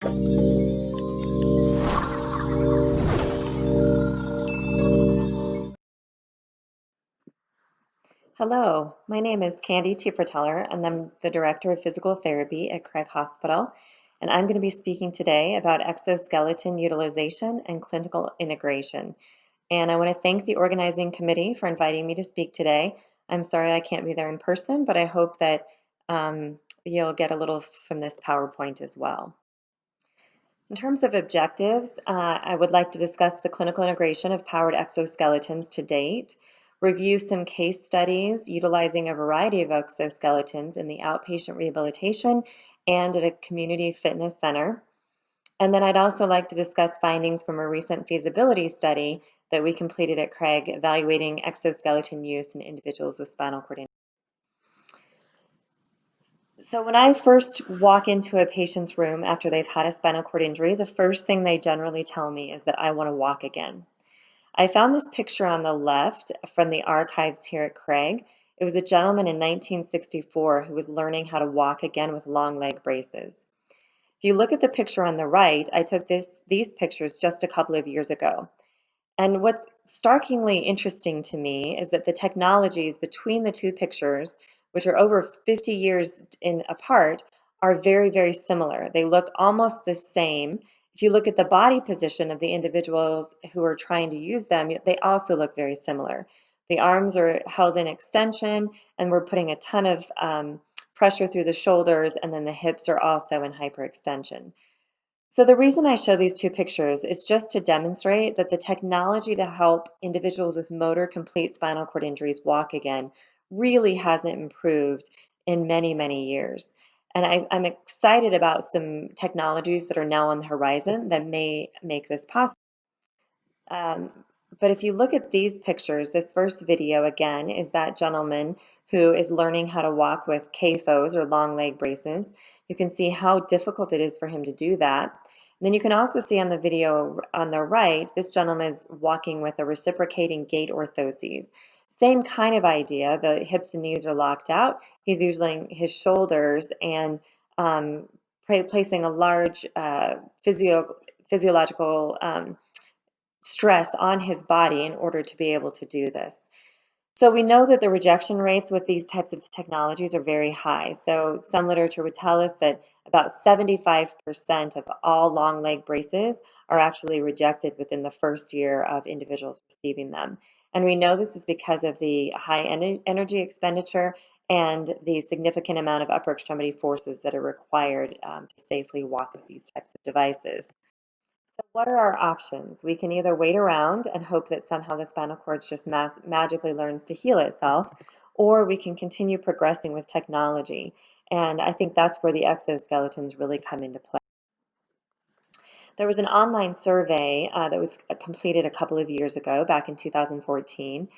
Hello, my name is Candy Teeferteller, and I'm the Director of Physical Therapy at Craig Hospital. And I'm going to be speaking today about exoskeleton utilization and clinical integration. And I want to thank the organizing committee for inviting me to speak today. I'm sorry I can't be there in person, but I hope that you'll get a little from this PowerPoint as well. In terms of objectives, I would like to discuss the clinical integration of powered exoskeletons to date, review some case studies utilizing a variety of exoskeletons in the outpatient rehabilitation and at a community fitness center. And then I'd also like to discuss findings from a recent feasibility study that we completed at Craig evaluating exoskeleton use in individuals with spinal cord injury. So when I first walk into a patient's room after they've had a spinal cord injury, the first thing they generally tell me is that I want to walk again. I found this picture on the left from the archives here at Craig. It was a gentleman in 1964 who was learning how to walk again with long leg braces. If you look at the picture on the right, I took these pictures just a couple of years ago. And what's starkly interesting to me is that the technologies between the two pictures, which are over 50 years apart, are very, very similar. They look almost the same. If you look at the body position of the individuals who are trying to use them, they also look very similar. The arms are held in extension, and we're putting a ton of pressure through the shoulders, and then the hips are also in hyperextension. So the reason I show these two pictures is just to demonstrate that the technology to help individuals with motor complete spinal cord injuries walk again really hasn't improved in many, many years. And I'm excited about some technologies that are now on the horizon that may make this possible. But if you look at these pictures, this first video again is that gentleman who is learning how to walk with KFOs or long leg braces. You can see how difficult it is for him to do that. And then you can also see on the video on the right, this gentleman is walking with a reciprocating gait orthoses. Same kind of idea, the hips and knees are locked out. He's using his shoulders and placing a large physiological stress on his body in order to be able to do this. So we know that the rejection rates with these types of technologies are very high. So some literature would tell us that about 75% of all long leg braces are actually rejected within the first year of individuals receiving them. And we know this is because of the high energy expenditure and the significant amount of upper extremity forces that are required to safely walk with these types of devices. So what are our options? We can either wait around and hope that somehow the spinal cord just magically learns to heal itself, or we can continue progressing with technology. And I think that's where the exoskeletons really come into play. There was an online survey that was completed a couple of years ago, back in 2014.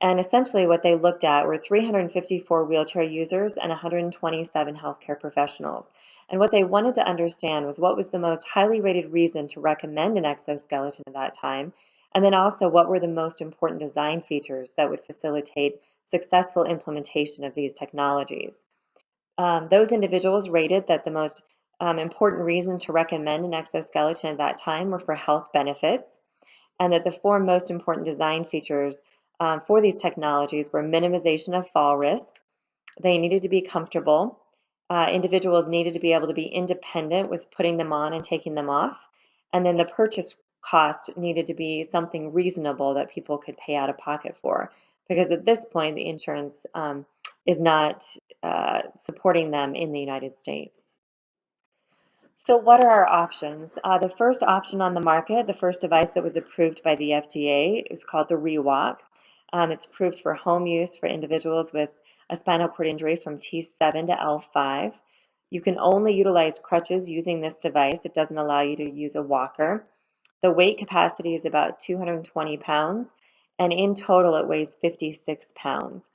And essentially what they looked at were 354 wheelchair users and 127 healthcare professionals. And what they wanted to understand was what was the most highly rated reason to recommend an exoskeleton at that time, and then also what were the most important design features that would facilitate successful implementation of these technologies. Those individuals rated that the most important reason to recommend an exoskeleton at that time were for health benefits, and that the four most important design features for these technologies were minimization of fall risk. They needed to be comfortable. Individuals needed to be able to be independent with putting them on and taking them off. And then the purchase cost needed to be something reasonable that people could pay out of pocket for. Because at this point, the insurance is not supporting them in the United States. So what are our options? The first option on the market, the first device that was approved by the FDA, is called the ReWalk. It's approved for home use for individuals with a spinal cord injury from T7 to L5. You can only utilize crutches using this device. It doesn't allow you to use a walker. The weight capacity is about 220 pounds, and in total it weighs 56 pounds.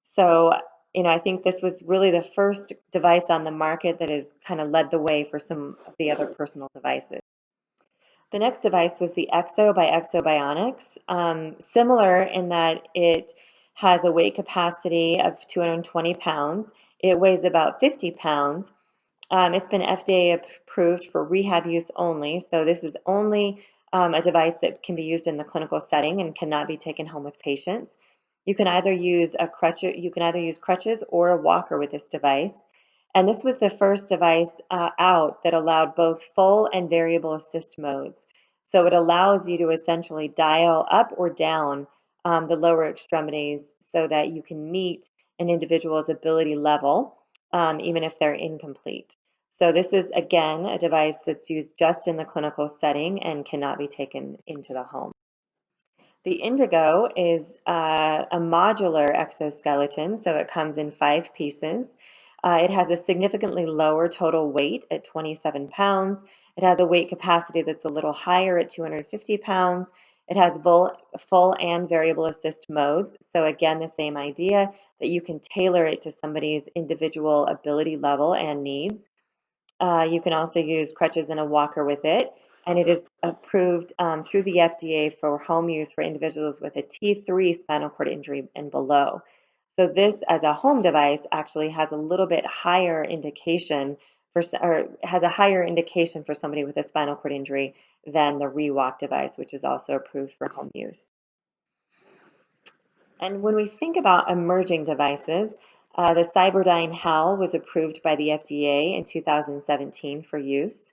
So, I think this was really the first device on the market that has kind of led the way for some of the other personal devices. The next device was the Exo by Exobionics, similar in that it has a weight capacity of 220 pounds. It weighs about 50 pounds, It's been FDA approved for rehab use only, so this is only a device that can be used in the clinical setting and cannot be taken home with patients. You can either use crutches or a walker with this device. And this was the first device out that allowed both full and variable assist modes. So it allows you to essentially dial up or down the lower extremities so that you can meet an individual's ability level, even if they're incomplete. So this is, again, a device that's used just in the clinical setting and cannot be taken into the home. The Indigo is a modular exoskeleton, so it comes in 5 pieces. It has a significantly lower total weight at 27 pounds. It has a weight capacity that's a little higher at 250 pounds. It has full and variable assist modes. So again, the same idea that you can tailor it to somebody's individual ability level and needs. You can also use crutches and a walker with it, and it is approved through the FDA for home use for individuals with a T3 spinal cord injury and below. So this, as a home device, actually has a little bit higher indication or has a higher indication for somebody with a spinal cord injury than the ReWalk device, which is also approved for home use. And when we think about emerging devices, the Cyberdyne HAL was approved by the FDA in 2017 for use.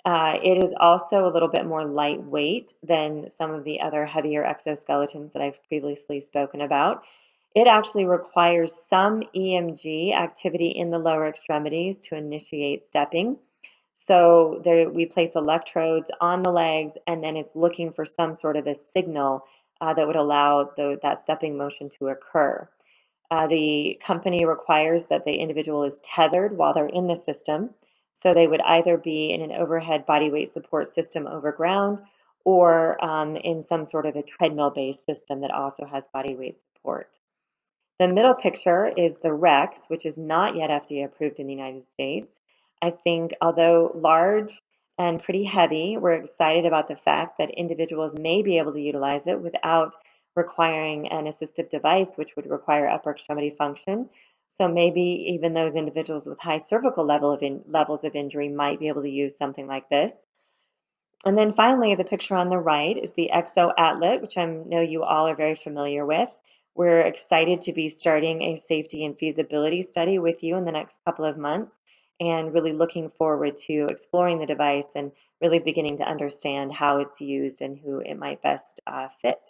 It is also a little bit more lightweight than some of the other heavier exoskeletons that I've previously spoken about. It actually requires some EMG activity in the lower extremities to initiate stepping. So there, we place electrodes on the legs, and then it's looking for some sort of a signal that would allow that stepping motion to occur. The company requires that the individual is tethered while they're in the system. So they would either be in an overhead body weight support system over ground or in some sort of a treadmill-based system that also has body weight support. The middle picture is the Rex, which is not yet FDA approved in the United States. I think, although large and pretty heavy, we're excited about the fact that individuals may be able to utilize it without requiring an assistive device, which would require upper extremity function. So maybe even those individuals with high cervical levels of injury might be able to use something like this. And then finally, the picture on the right is the Exo Atlet, which I know you all are very familiar with. We're excited to be starting a safety and feasibility study with you in the next couple of months, and really looking forward to exploring the device and really beginning to understand how it's used and who it might best fit.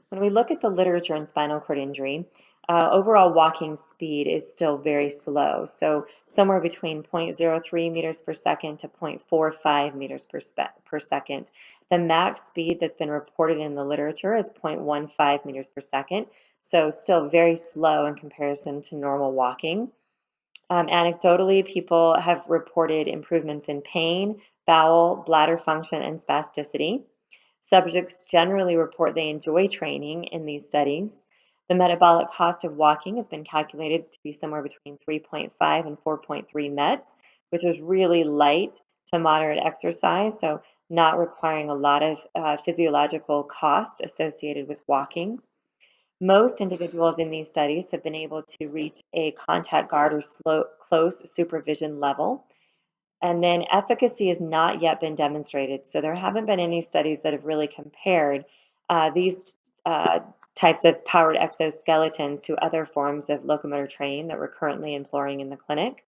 When we look at the literature in spinal cord injury, overall walking speed is still very slow, so somewhere between 0.03 meters per second to 0.45 meters per second. The max speed that's been reported in the literature is 0.15 meters per second, so still very slow in comparison to normal walking. Anecdotally, people have reported improvements in pain, bowel, bladder function, and spasticity. Subjects generally report they enjoy training in these studies. The metabolic cost of walking has been calculated to be somewhere between 3.5 and 4.3 METs, which is really light to moderate exercise, so not requiring a lot of physiological cost associated with walking. Most individuals in these studies have been able to reach a contact guard or close supervision level. And then efficacy has not yet been demonstrated. So there haven't been any studies that have really compared these types of powered exoskeletons to other forms of locomotor training that we're currently employing in the clinic.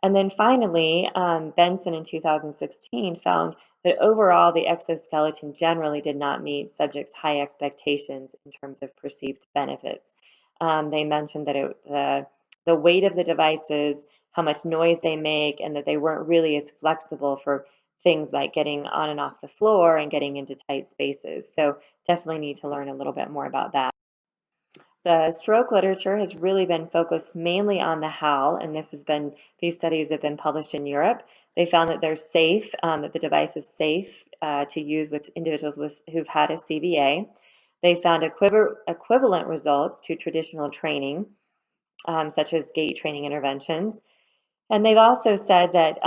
And then finally, Benson in 2016 found that overall the exoskeleton generally did not meet subjects' high expectations in terms of perceived benefits. They mentioned that the weight of the devices, how much noise they make, and that they weren't really as flexible for things like getting on and off the floor and getting into tight spaces. So definitely need to learn a little bit more about that. The stroke literature has really been focused mainly on the HAL, and these studies have been published in Europe. They found that they're safe, that the device is safe to use with individuals who've had a CVA. They found equivalent results to traditional training, such as gait training interventions. And they've also said that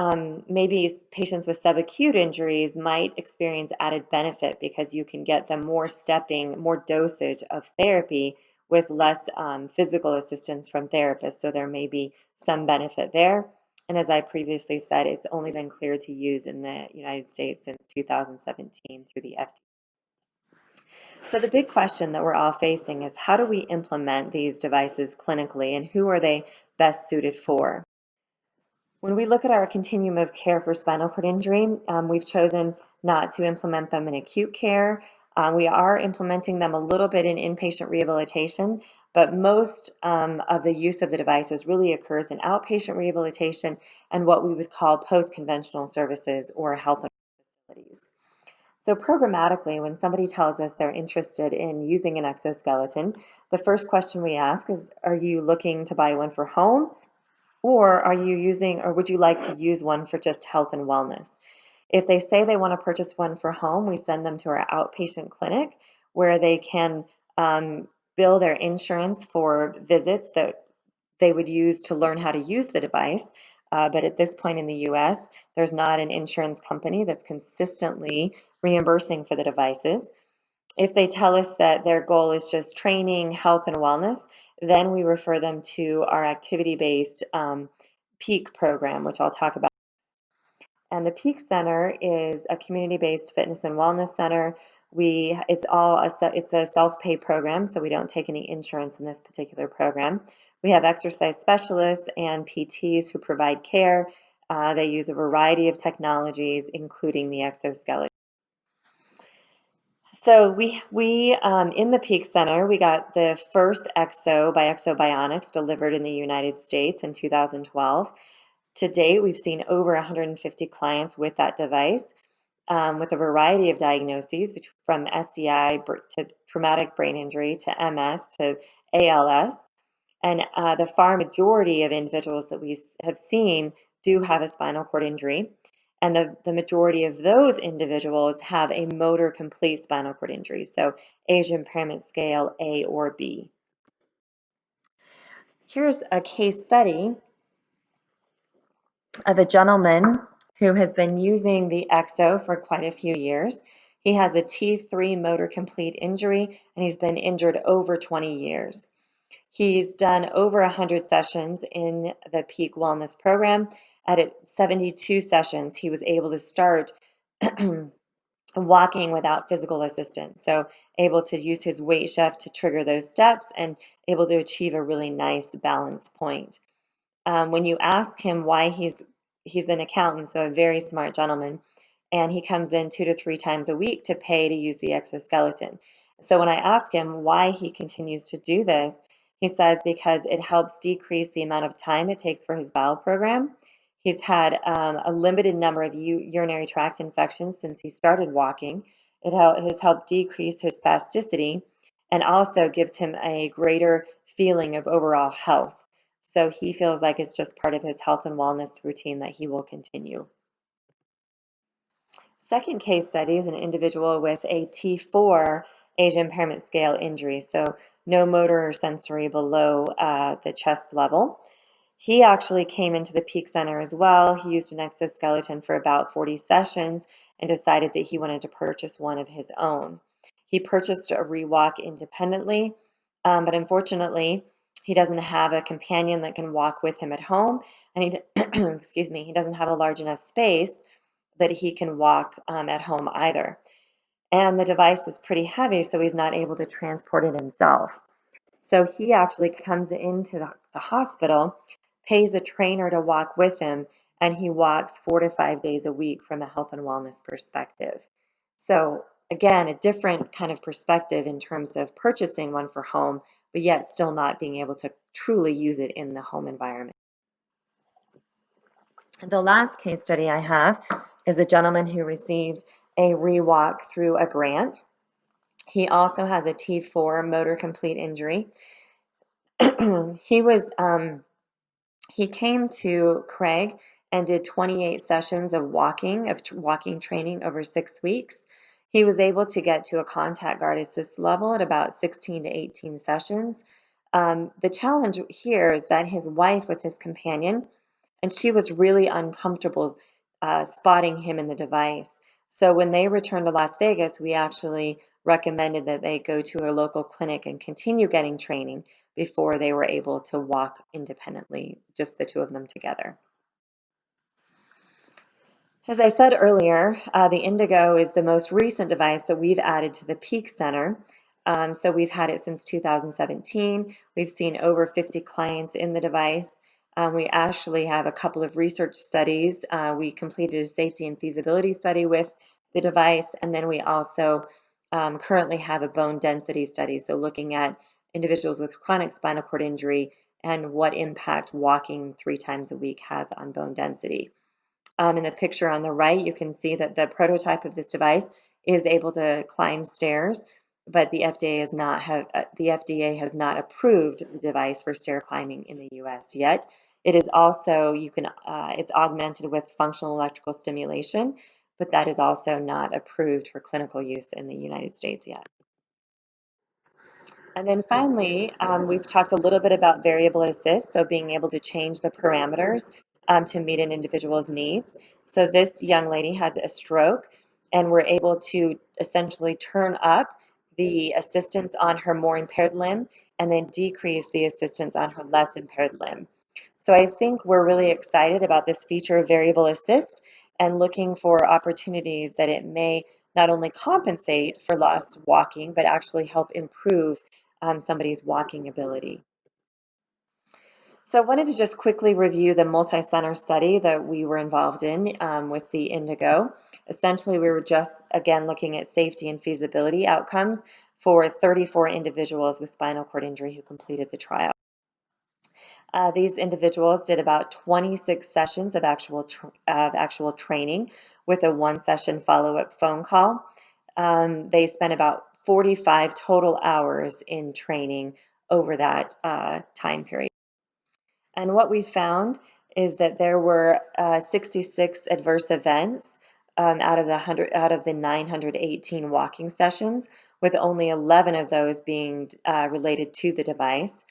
maybe patients with subacute injuries might experience added benefit because you can get them more stepping, more dosage of therapy with less physical assistance from therapists. So there may be some benefit there. And as I previously said, it's only been cleared to use in the United States since 2017 through the FDA. So the big question that we're all facing is, how do we implement these devices clinically, and who are they best suited for? When we look at our continuum of care for spinal cord injury, we've chosen not to implement them in acute care. We are implementing them a little bit in inpatient rehabilitation, but most of the use of the devices really occurs in outpatient rehabilitation and what we would call post-conventional services or health facilities. So programmatically, when somebody tells us they're interested in using an exoskeleton, the first question we ask is, are you looking to buy one for home? Or are you using, or would you like to use one for just health and wellness? If they say they want to purchase one for home, we send them to our outpatient clinic where they can bill their insurance for visits that they would use to learn how to use the device. But at this point in the US, there's not an insurance company that's consistently reimbursing for the devices. If they tell us that their goal is just training, health, and wellness, then we refer them to our activity-based PEAK program, which I'll talk about. And the PEAK Center is a community-based fitness and wellness center. It's a self-pay program, so we don't take any insurance in this particular program. We have exercise specialists and PTs who provide care. They use a variety of technologies, including the exoskeleton. So we in the PEAK Center, we got the first Exo by Exobionics delivered in the United States in 2012. To date, we've seen over 150 clients with that device, with a variety of diagnoses, from SCI to traumatic brain injury to MS to ALS. And the far majority of individuals that we have seen do have a spinal cord injury. And the majority of those individuals have a motor complete spinal cord injury, so age impairment scale A or B. Here's a case study of a gentleman who has been using the Exo for quite a few years. He has a T3 motor complete injury, and he's been injured over 20 years. He's done over 100 sessions in the Peak Wellness Program. At 72 sessions, he was able to start walking without physical assistance. So able to use his weight shift to trigger those steps and able to achieve a really nice balance point. When you ask him why he's an accountant, so a very smart gentleman, and he comes in 2 to 3 times a week to pay to use the exoskeleton. So when I ask him why he continues to do this, he says because it helps decrease the amount of time it takes for his bowel program. He's had a limited number of urinary tract infections since he started walking. It has helped decrease his spasticity and also gives him a greater feeling of overall health. So he feels like it's just part of his health and wellness routine that he will continue. Second case study is an individual with a T4 age impairment scale injury, so no motor or sensory below the chest level. He actually came into the Peak Center as well. He used an exoskeleton for about 40 sessions and decided that he wanted to purchase one of his own. He purchased a ReWalk independently, but unfortunately, he doesn't have a companion that can walk with him at home, and he excuse me, he doesn't have a large enough space that he can walk at home either. And the device is pretty heavy, so he's not able to transport it himself. So he actually comes into the hospital, pays a trainer to walk with him, and he walks 4 to 5 days a week from a health and wellness perspective. So again, a different kind of perspective in terms of purchasing one for home, but yet still not being able to truly use it in the home environment. The last case study I have is a gentleman who received a ReWalk through a grant. He also has a T4 motor complete injury. He came to Craig and did 28 sessions of walking training over 6 weeks. He was able to get to a contact guard assist level at about 16 to 18 sessions. The challenge here is that his wife was his companion, and she was really uncomfortable spotting him in the device. So when they returned to Las Vegas, we actually recommended that they go to a local clinic and continue getting training before they were able to walk independently, just the two of them together. As I said earlier, the Indigo is the most recent device that we've added to the Peak Center. So we've had it since 2017. We've seen over 50 clients in the device. We actually have a couple of research studies. We completed a safety and feasibility study with the device, and then we also currently have a bone density study, so looking at individuals with chronic spinal cord injury and what impact walking 3 times a week has on bone density. In the picture on the right, you can see that the prototype of this device is able to climb stairs, but the FDA has not approved the device for stair climbing in the U.S. yet. It is also it's augmented with functional electrical stimulation, but that is also not approved for clinical use in the United States yet. And then finally, we've talked a little bit about variable assist, so being able to change the parameters to meet an individual's needs. So this young lady had a stroke, and we're able to essentially turn up the assistance on her more impaired limb and then decrease the assistance on her less impaired limb. So I think we're really excited about this feature of variable assist and looking for opportunities that it may not only compensate for lost walking, but actually help improve somebody's walking ability. So I wanted to just quickly review the multi-center study that we were involved in with the Indigo. Essentially, we were just, again, looking at safety and feasibility outcomes for 34 individuals with spinal cord injury who completed the trial. These individuals did about 26 sessions of actual training with a 1-session follow-up phone call. They spent about 45 total hours in training over that time period. And what we found is that there were 66 adverse events out of the 918 walking sessions, with only 11 of those being related to the device.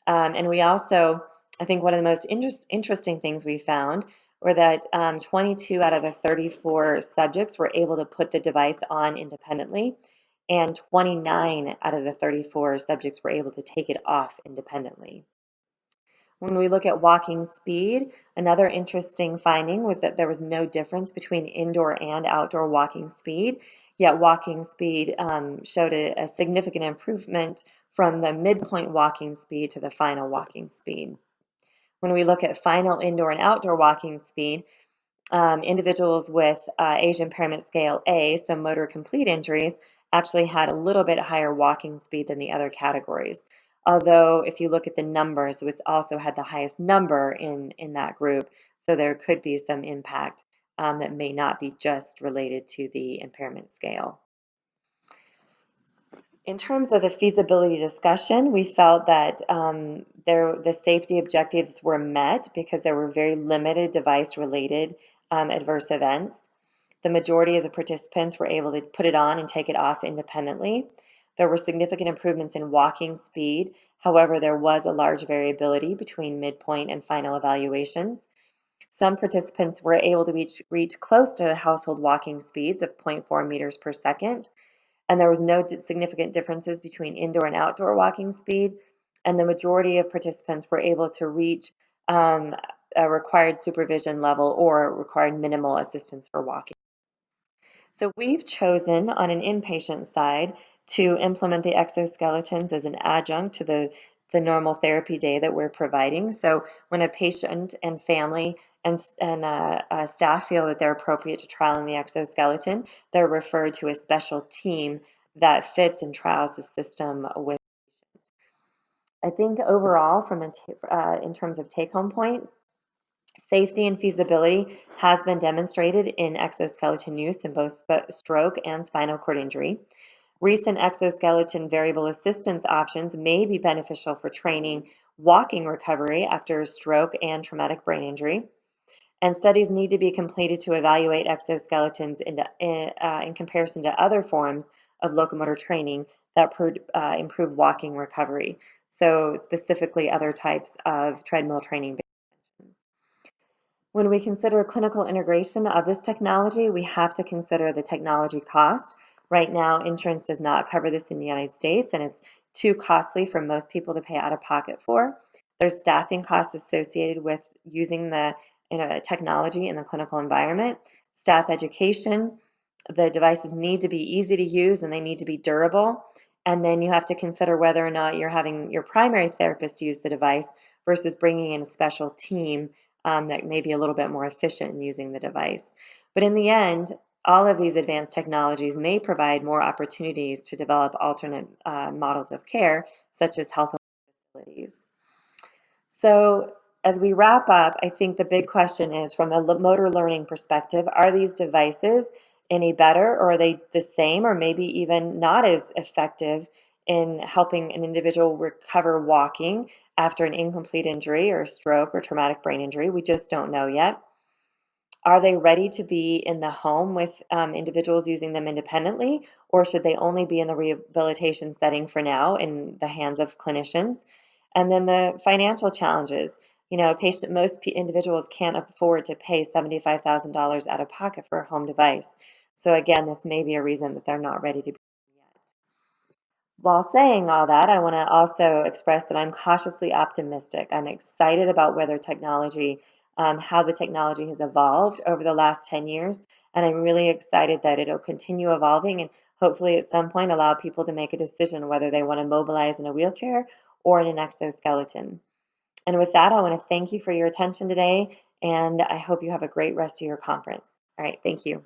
And we also, I think one of the most interesting things we found were that 22 out of the 34 subjects were able to put the device on independently, and 29 out of the 34 subjects were able to take it off independently. When we look at walking speed, another interesting finding was that there was no difference between indoor and outdoor walking speed, yet walking speed showed a significant improvement from the midpoint walking speed to the final walking speed. When we look at final indoor and outdoor walking speed, individuals with age impairment scale A, so motor complete injuries, actually had a little bit higher walking speed than the other categories. Although if you look at the numbers, it was also had the highest number in that group, so there could be some impact that may not be just related to the impairment scale. In terms of the feasibility discussion, we felt that the safety objectives were met because there were very limited device-related adverse events. The majority of the participants were able to put it on and take it off independently. There were significant improvements in walking speed. However, there was a large variability between midpoint and final evaluations. Some participants were able to reach close to household walking speeds of 0.4 meters per second. And there was no significant differences between indoor and outdoor walking speed, and the majority of participants were able to reach a required supervision level or required minimal assistance for walking. So we've chosen on an inpatient side to implement the exoskeletons as an adjunct to the normal therapy day that we're providing. So when a patient and family and staff feel that they're appropriate to trial in the exoskeleton, they're referred to a special team that fits and trials the system with. I think overall, in terms of take-home points, safety and feasibility has been demonstrated in exoskeleton use in both stroke and spinal cord injury. Recent exoskeleton variable assistance options may be beneficial for training walking recovery after stroke and traumatic brain injury. And studies need to be completed to evaluate exoskeletons in comparison to other forms of locomotor training that improve walking recovery. So specifically other types of treadmill training. When we consider clinical integration of this technology, we have to consider the technology cost. Right now, insurance does not cover this in the United States, and it's too costly for most people to pay out of pocket for. There's staffing costs associated with using the technology in the clinical environment, staff education. The devices need to be easy to use and they need to be durable. And then you have to consider whether or not you're having your primary therapist use the device versus bringing in a special team that may be a little bit more efficient in using the device. But in the end, all of these advanced technologies may provide more opportunities to develop alternate models of care, such as health facilities. So, as we wrap up, I think the big question is from a motor learning perspective, are these devices any better, or are they the same, or maybe even not as effective in helping an individual recover walking after an incomplete injury or stroke or traumatic brain injury? We just don't know yet. Are they ready to be in the home with individuals using them independently, or should they only be in the rehabilitation setting for now in the hands of clinicians? And then the financial challenges. Most individuals can't afford to pay $75,000 out of pocket for a home device. So again, this may be a reason that they're not ready to be yet. While saying all that, I want to also express that I'm cautiously optimistic. I'm excited about how the technology has evolved over the last 10 years, and I'm really excited that it'll continue evolving and hopefully at some point allow people to make a decision whether they want to mobilize in a wheelchair or in an exoskeleton. And with that, I want to thank you for your attention today, and I hope you have a great rest of your conference. All right, thank you.